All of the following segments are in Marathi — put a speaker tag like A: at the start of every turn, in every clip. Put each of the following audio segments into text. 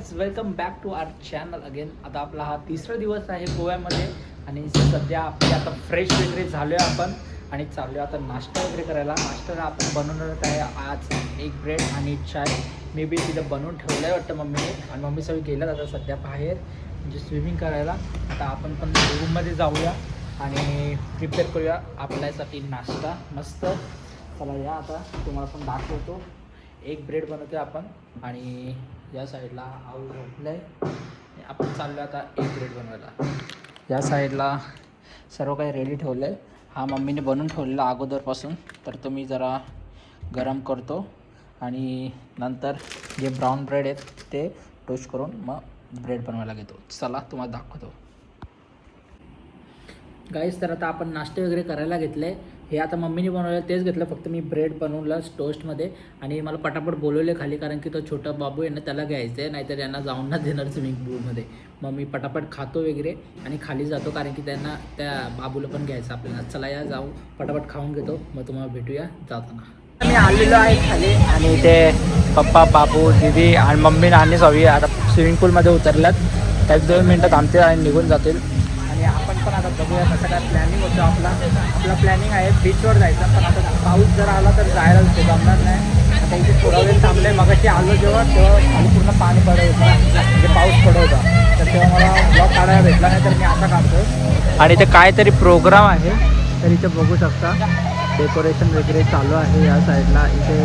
A: Guys, welcome back to our channel again. आता आपला हा तिसरा दिवस आहे गोव्यामध्ये आणि सध्या आपली आता फ्रेश वगैरे झालो आहे आपण आणि चाललो आता नाश्ता वगैरे करायला. नाश्त्याला आपण बनवणार आहे आज एक ब्रेड आणि चाय. मे बी तिथं बनवून ठेवलं आहे वाटतं मम्मीने आणि मम्मी सगळी गेलं आता सध्या बाहेर म्हणजे स्विमिंग करायला. आता आपण पण रूममध्ये जाऊया आणि प्रिपेअर करूया आपल्यासाठी नाश्ता मस्त. चला या आता तुम्हाला पण दाखवतो. एक ब्रेड बनवतो आपण आणि या साईडला आऊ झोपलं आहे. आपण चाललो आता एक ब्रेड बनवायला. या साईडला सर्व काही रेडी ठेवलं आहे. हा मम्मीने बनवून ठेवलेला अगोदरपासून, तर तो मी जरा गरम करतो आणि नंतर जे ब्राऊन ब्रेड आहेत ते टोस्ट करून मग ब्रेड बनवायला घेतो. चला तुम्हाला दाखवतो. गाईस, तर आता आपण नाश्ते वगैरे करायला घेतले. हे आता मम्मीने बनवलं तेच घेतलं, फक्त मी ब्रेड बनवलं टोस्टमध्ये आणि मला पटापट बोलवले खाली, कारण की तो छोटा बाबू आहे ना त्याला घ्यायचं आहे, नाहीतर यांना जाऊन ना देणार स्विमिंग पूलमध्ये. मग मी पटापट खातो वगैरे आणि खाली जातो, कारण की त्यांना त्या बाबूला पण घ्यायचं आपल्याला. चला या जाऊ, पटापट खाऊन घेतो, मग तुम्हाला भेटूया जाताना. मी आलेलो आहे खाली आणि ते पप्पा, बाबू, दीदी आणि मम्मी आणि सवी आता स्विमिंग पूलमध्ये उतरल्यात. त्या 2 मिनटात आमचे आणि निघून जातील. आणि आपण पण आता बघूया कसं काय प्लॅनिंग होतं. आपला प्लॅनिंग आहे बीचवर जायचं, पण आता पाऊस जर आला तर जायला जमणार नाही. आता इथे थोडा वेळ थांबले. मगाशी आलो तेव्हा खाली पूर्ण पाणी पडत होतं, म्हणजे पाऊस पडत होता, तर तेव्हा मला ब्लॉग काढायला भेटला नाही, तर मी आता काढतो. आणि इथे काहीतरी प्रोग्राम आहे, तर इथे बघू शकता डेकोरेशन वगैरे चालू आहे. या साईडला इथे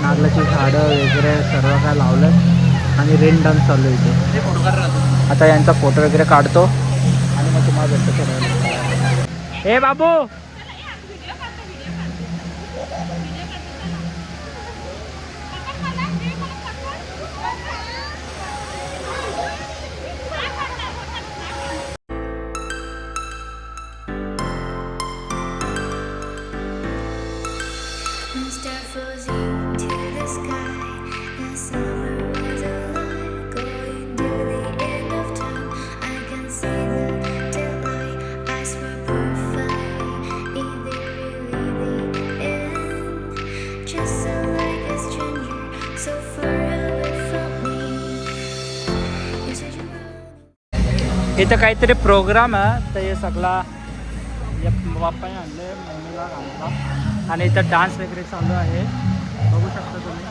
A: नारळाची झाडं वगैरे सर्व काय लावलं आणि रेन डान्स चालू आहे इथे. आता यांचा फोटो वगैरे काढतो आणि मग तुम्हाला भेटतो थोडं. हे बाबू, इथं काहीतरी प्रोग्राम आहे, तर हे सगळा या बाप्पाने आणले, मम्मीला आणला आणि इथं डान्स वगैरे चालू आहे, बघू शकता तुम्ही.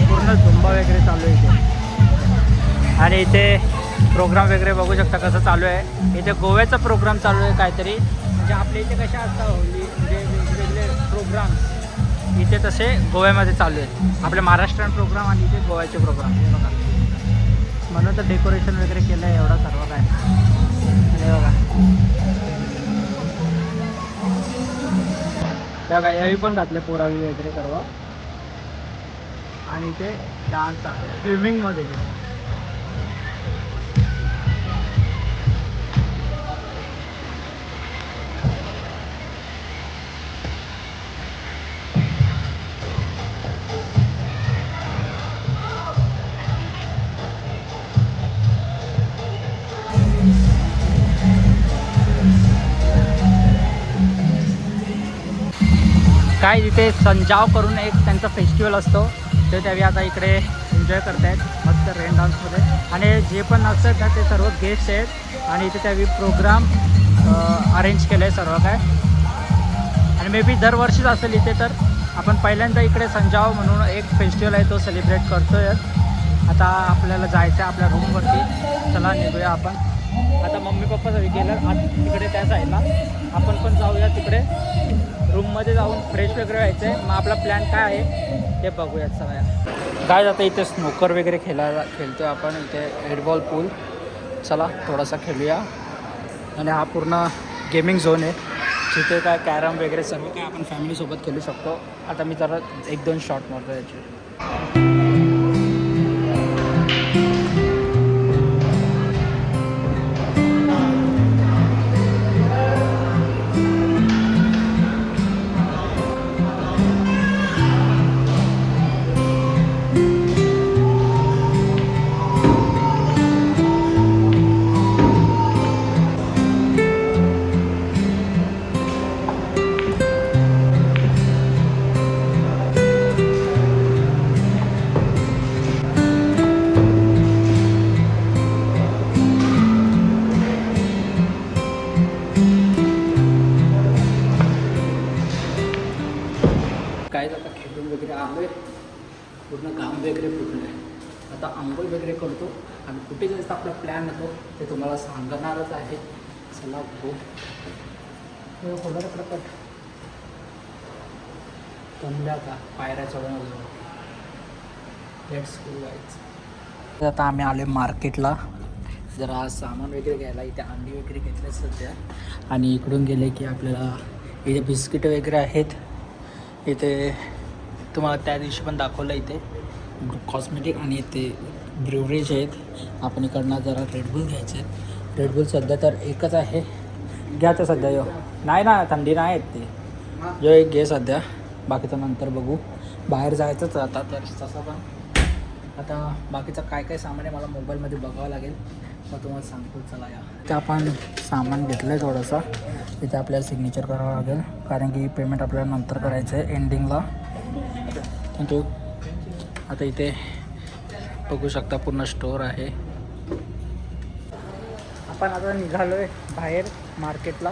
A: पूर्ण झुंबा वगैरे चालू आहे इथे. आणि इथे प्रोग्राम वगैरे बघू शकता कसं चालू आहे. इथे गोव्याचा प्रोग्राम चालू आहे काहीतरी, म्हणजे आपल्या इथे कशा असतात होली म्हणजे वेगवेगळे प्रोग्राम्स, इथे तसे गोव्यामध्ये चालू आहेत. आपले महाराष्ट्रीयन प्रोग्राम आणि इथे गोव्याचे प्रोग्राम हे बघा. म्हणून तर डेकोरेशन वगैरे केलं आहे एवढं सर्व काय. हे बघा, बघा याही पण घातले पोरावी वगैरे सर्व. आणि इथे डान्स आहे स्विमिंगमध्ये. काय इथे संजाव करून एक त्यांचा फेस्टिवल असतो, ते त्यावेळी आता इकडे एन्जॉय करत आहेत मस्त रेन डान्समध्ये. आणि जे पण असतात ना ते सर्व गेस्ट आहेत आणि इथे त्यावेळी प्रोग्राम अरेंज केलं आहे सर्व काय. आणि मे बी दरवर्षीच असेल इथे, तर आपण पहिल्यांदा इकडे संजाव म्हणून एक फेस्टिवल आहे तो सेलिब्रेट करतो आहे. आता आपल्याला जायचं आहे आपल्या रूमवरती. चला निघूया आपण. आता मम्मी पप्पा सगळे गेलं आज तिकडे त्या साईडला, आपण पण जाऊया तिकडे रूममध्ये जाऊन फ्रेश वगैरे व्हायचं आहे. मग आपला प्लॅन काय आहे ते बघूयात सगळ्या. काय जातं इथे स्नोकर वगैरे खेळतो आपण इथे हेडबॉल पूल. चला थोडासा खेळूया. आणि हा पूर्ण गेमिंग झोन आहे, जिथे काय कॅरम वगैरे सर्व काय आपण फॅमिलीसोबत खेळू शकतो. आता मी जरा 1-2 शॉट मारतो याचे. वगैरे आलो आहे, पूर्ण घाम वगैरे फुटलं आहे. आता आंघोळ वगैरे करतो आणि कुठे जायचं आपला प्लॅन येतो ते तुम्हाला सांगणारच आहे. चला हो होणार प्रकट कमल्या का पायऱ्या चढून लेट्स गो गाईज. आता आम्ही आलो मार्केटला जरा सामान वगैरे घ्यायला. इथे अंडी वगैरे घेतले सध्या आणि इकडून गेले की आपल्याला इथे बिस्किट वगैरे आहेत. इथे तुम्हाला त्या दिवशी पण दाखवलं इथे कॉस्मेटिक आणि इथे ब्रिवरेज आहेत. आपण इकडनं जरा रेडबुल घ्यायचे आहेत. रेडबुल सध्या तर एकच आहे, घ्या तर सध्या यो नाही ना थंडी नाही आहेत ते जो एक घे सध्या, बाकीचं नंतर बघू. बाहेर जायचंच आता तर तसं पण आता बाकीचं काय काय सामान आहे मला मोबाईलमध्ये बघावं लागेल, मग तुम्हाला सांगतो. चला या ते आपण सामान घेतलं आहे थोडंसं. इथे आपल्याला सिग्नेचर करावं लागेल कारण की पेमेंट आपल्याला नंतर करायचं आहे एंडिंगला. थँक्यू. आता इथे बघू शकता पूर्ण स्टोअर आहे. आपण आता निघालो आहे बाहेर मार्केटला.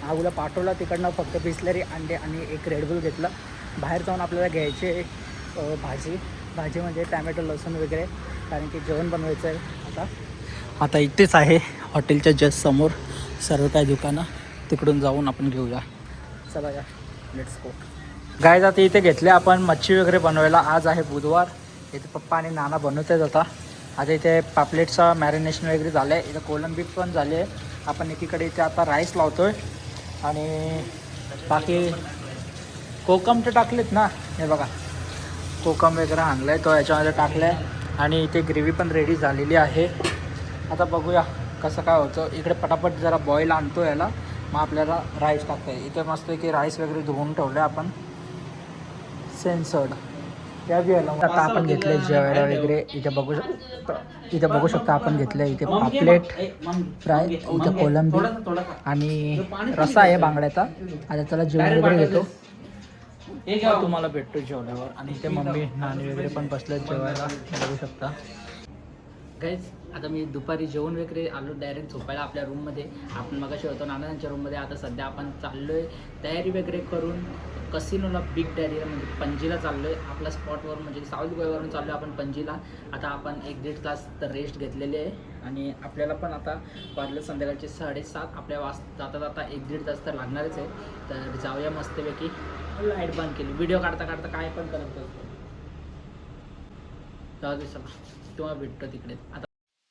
A: आऊला पाठवला तिकडनं फक्त बिस्लरी अंडे आणि एक रेडबुल घेतलं. बाहेर जाऊन आपल्याला घ्यायचे भाजी म्हणजे टॅमॅटो लसूण वगैरे कारण की जेवण बनवायचं आहे. आता इथेच आहे हॉटेलच्या जस्ट समोर सर्व काय दुकानं, तिकडून जाऊन आपण घेऊया. चला या लेट्स गो. गाईज आता इथे घेतले आपण मच्छी वगैरे बनवायला. आज आहे बुधवार. इथे पप्पा आणि नाना बनवत आहेत. आता इथे पापलेटचं मॅरिनेशन वगैरे झालं आहे. इथं कोलंबी पण झाली आहे. आपण एकीकडे इथे आता राईस लावतो आहे आणि बाकी कोकम ते टाकलेत ना, हे बघा कोकम वगैरे आणलं आहे तो याच्यामध्ये टाकलं आहे आणि इथे ग्रेव्ही पण रेडी झालेली आहे. आता बघूया कसं काय होतं. इकडे पटापट जरा बॉईल आणतो याला, मग आपल्याला राईस टाकता येईल. इथे मस्त की राईस वगैरे धुवून ठेवलं आहे आपण सेन्सर्ड. त्या जेवायला आता आपण घेतले जेवायला वगैरे. इथे बघू शकता आपण घेतलं इथे पापलेट फ्राय, इथे कोलंबी आणि रस्सा आहे बांगड्याचा. आता त्याला जेवण वगैरे घेतो, तुम्हाला भेटतो जेवल्यावर. आणि इथे मम्मी नानी वगैरे पण बसलेत जेवायला बघू शकता. गाईज आता मी दुपारी जेवण वगैरे आलो डायरेक्ट झोपायला आपल्या रूममध्ये. आपण मगाशी होतो नानांच्या रूममध्ये. आता सध्या आपण चाललो आहे तयारी वगैरे करून कसिनोला बिग डॅडीला म्हणजे पणजीला चाललो आहे. आपल्या स्पॉटवर म्हणजे साऊथ गोव्यावरून चाललो आहे आपण पणजीला. आता आपण 1-1.5 तास तर रेस्ट घेतलेली आहे आणि आपल्याला पण आता वाजले संध्याकाळचे 7:30. आपल्या जाता जाता 1-1.5 तास तर लागणारच आहे. तर जाऊया मस्तपैकी. लाईट बंद केली, व्हिडिओ काढता काढता काय पण करत असतो. जाऊ दे चला, तुम्हाला भेटतो तिकडे. आता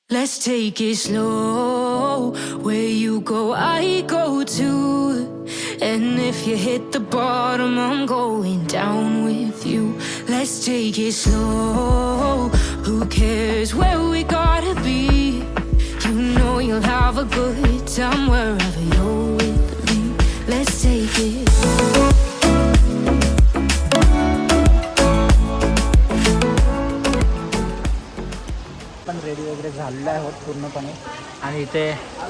B: Let's take it slow. Where you go, I go too. And if you hit the bottom, I'm going down with you. Let's take it slow. Who cares where we gotta be? You know you'll have a good time wherever you're with me. Let's take it slow.
A: Ready वगैरे झालेलं आहे आहोत पूर्णपणे. आणि इथे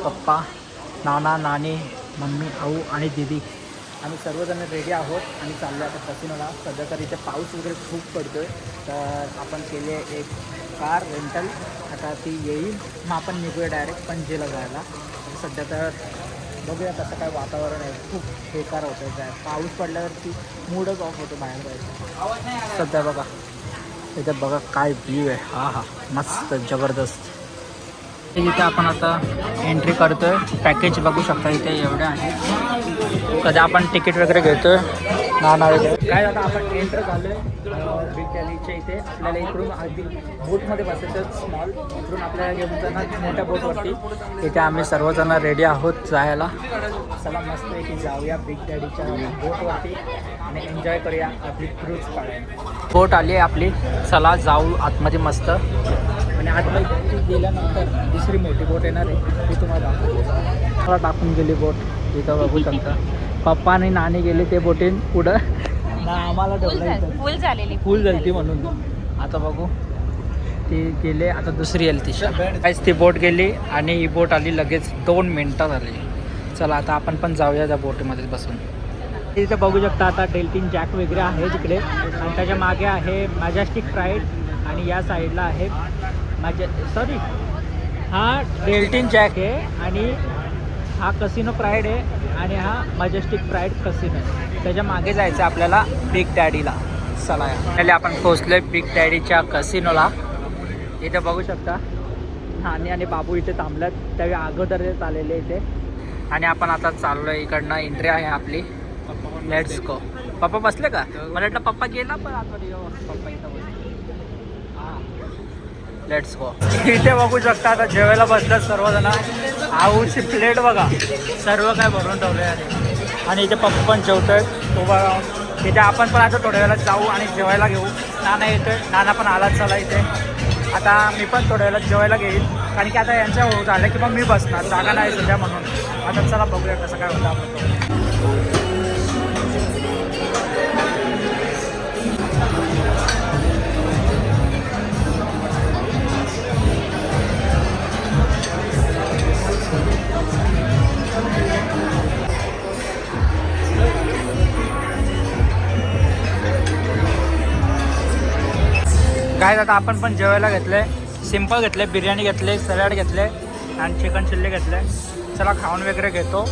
A: पप्पा, नाना, नानी, मम्मी, आऊ आणि दीदी आम्ही सर्वजण रेडी आहोत आणि चाललो आता कसिनोला. सध्या तर इथे पाऊस वगैरे खूप पडतो आहे तर आपण केले एक कार रेंटल. आता ती येईल मग आपण निघूया डायरेक्ट पणजीला जायला. सध्या तर बघूया कसं काय वातावरण आहे. खूप बेकार होतं आहे. पाऊस पडल्यावरती मूडच ऑफ होतो बाहेर जायचं. सध्या बघा इथे बघा काय व्ह्यू आहे. हा मस्त जबरदस्त. इथे आपण आता एंट्री करतोय. पॅकेज बघू शकता इथे एवढे आहे. सध्या आपण तिकीट वगैरे घेतोय नाना वगैरे. काय आता आपण एंटर झालोय बिग डॅडीच्या इथे. आपल्याला इकडून अगदी बोटमध्ये बसायचं स्मॉल. इकडून आपल्याला घेऊन जाणार मोठ्या बोटवरती. इथे आम्ही सर्वजण रेडी आहोत जायला. चला मस्त आहे की जाऊया बिग डॅडीच्या बोटवरती आणि एन्जॉय करूया आपली क्रूज काढूया. बोट आली आहे आपली. चला जाऊ आतमध्ये मस्त. आणि आतमध्ये गेल्यानंतर दुसरी मोठी बोट येणार आहे ती तुम्हाला टाकून गेली बोट. इथं बघू शकता पप्पा आणि नानी गेले ते बोटीन पुढं ना. आम्हाला
C: फुल झालेली
A: ती म्हणून. आता बघू ती गेले. आता दुसरी आली ती काहीच. ती बोट गेली आणि ही बोट आली लगेच 2 मिनटात आली. चला आता आपण पण जाऊया त्या बोटीमध्ये बसून. इथं बघू शकता आता डेल्टिन जॅक वगैरे आहे तिकडे. आणि त्याच्या मागे आहे मॅजेस्टिक प्राईड आणि या साईडला आहे हा डेल्टिन जॅक आहे आणि हा कसिनो प्राईड आहे आणि हा मजेस्टिक प्राईड कसिनो आहे. त्याच्या मागे जायचं आपल्याला बिग डॅडीला. चला पहिले आपण पोहोचलोय बिग डॅडीच्या कसिनोला. इथे बघू शकता नानी आणि बाबू इथे थांबल्यात, त्यावेळी अगोदर आलेले इथे. आणि आपण आता चाललोय इकडनं, एंट्री आहे आपली. Let's go. पप्पा बसले का? मला वाटलं पप्पा गेला, पण आतमध्ये पप्पा इथं बसले. Let's go. इथे बघू शकता आता जेवायला बसतात सर्वजण. आऊची प्लेट बघा, सर्व काय भरून ठेवलं आहे. आणि इथे पप्पा पण जेवतोय उभा राहून. इथे आपण पण आता थोड्या वेळात जाऊ आणि जेवायला घेऊ. नाना येतोय, नाना पण आलाच चला इथे. आता मी पण थोड्या वेळात जेवायला घेईल, कारण की आता यांच्या होत आलं की मग मी बसणार, जागा नाही सध्या म्हणून. आता चला बघूया कसं काय होतं आपलं. काय आता आपण पण जेवायला घेतले, सिम्पल घेतले, बिर्याणी घेतले, सॅलड घेतले आणि चिकन चिल्ली घेतले. चला खाऊन वगैरे घेतो.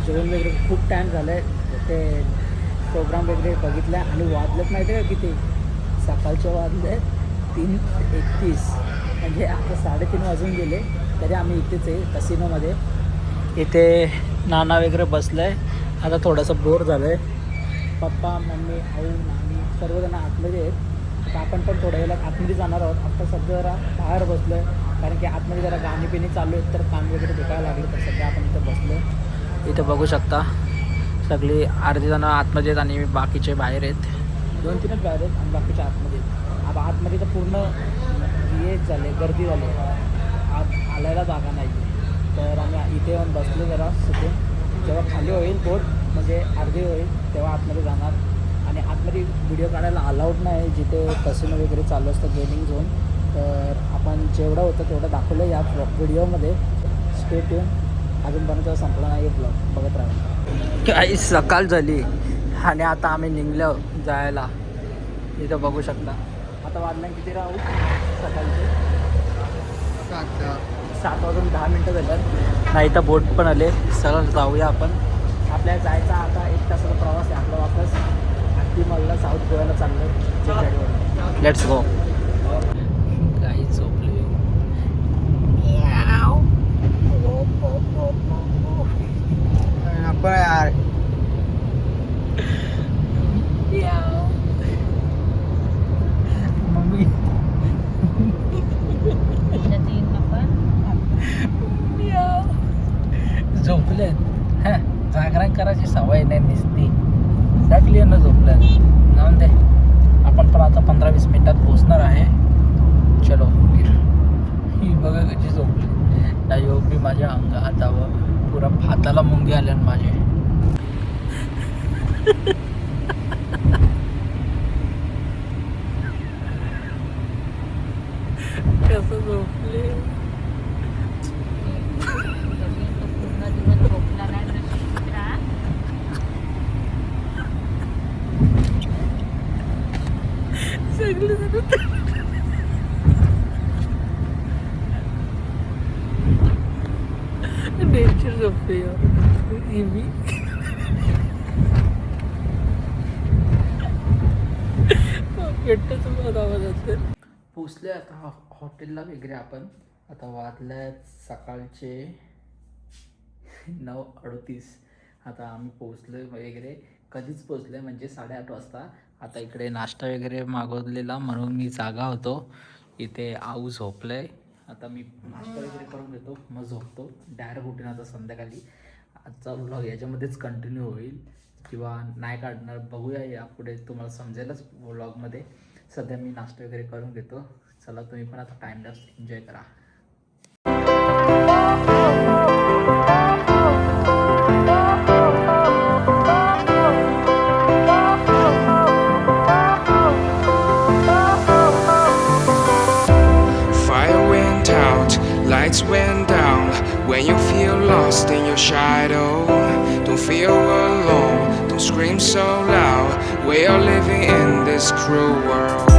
A: जेवण वगैरे खूप टाईम झालं आहे, ते प्रोग्राम वगैरे बघितला आणि वाजलेत माहिती आहे का किती? सकाळचे वाजले 3:31, म्हणजे आता 3:30 वाजून गेले तरी आम्ही इथेच आहे कसिनोमध्ये. इथे नाना वगैरे बसलं आहे. आता थोडंसं बोर झालं आहे. पप्पा मम्मी आऊ नानी सर्वजण आतमध्ये आहेत. आता आपण पण थोड्या वेळात आतमध्ये जाणार आहोत. आता सध्या जरा बाहेर बसलो आहे, कारण की आतमध्ये जरा गाणी पिणी चालू आहेत, तर काम वगैरे भेटायला लागले, तर सध्या आपण इथं बसलो आहे. इथं बघू शकता सगळी अर्धी जणं आतमध्ये आहेत आणि बाकीचे बाहेर आहेत. 2-3च बाहेर आहेत आणि बाकीचे आतमध्ये आहेत. आता आतमध्ये तर पूर्ण हेच झाले, गर्दी झाली, आत आल्याला जागा नाही. तर आम्ही इथे येऊन बसलो जरा सुकून. जेव्हा खाली होईल बोट, म्हणजे अर्धी होईल, तेव्हा आतमध्ये जाणार. आणि आतमध्ये व्हिडिओ काढायला अलाउड नाही जिथे कसिनो वगैरे चालू असतं, गेमिंग झोन. तर आपण जेवढं होतं तेवढं दाखवलं या व्हिडिओमध्ये. Stay tune. अजूनपर्यंत संपला नाही ब्लॉग, बघत राहा. काही सकाळ झाली आणि आता आम्ही निघलो जायला. इथं बघू शकता आता वाजल्या किती राहू सकाळचे 7:10 झाल्यात. नाही तर बोट पण आले. सरळ जाऊया आपण. आपल्याला जायचा आता 1 तासाचा प्रवास आहे आपला वापस. अगदी मॉलला साऊथ गोव्याला चाललो आहे गाडीवर. Let's go. काही झोपले आपण यार. मम्मी झोपले. हा जागरण करायची सवय नाही नुसती. टाकली ना झोपलं. जाऊन दे. आपण पण आता 15-20 मिनिटात पोचणार आहे. चलो फिर. ही बघा कशी झोपली. नाही हो मी माझ्या हातावर पुरा हाताला मुंगे आल्या माझे. कसं झोपले. नेचर झोपते यार. पोचले आता हॉटेलला वगैरे आपण. आता वाजल्या सकाळचे 9:38. आता आम्ही पोचलो वगैरे, कधीच पोचलो म्हणजे 8:30 वाजता. आता इकडे नाश्ता वगैरे मागवलेला म्हणून मी जागा होतो. इथे आऊ झोपलं. आता मी नाश्ता वगैरे करून घेतो, मग झोपतो. डायरेक्ट उठून आता संध्याकाळी आजचा व्लॉग याच्यामध्येच कंटिन्यू होईल किंवा नाही काढणार, बघूया यापुढे, तुम्हाला समजेलच व्लॉगमध्ये. सध्या मी नाश्ता वगैरे करून घेतो. चला तुम्ही पण आता टाइम लॅप्स एन्जॉय करा.
C: Fire went out, lights went down. When you feel lost in your shadow, don't feel alone, don't scream so loud. We are living in this cruel world.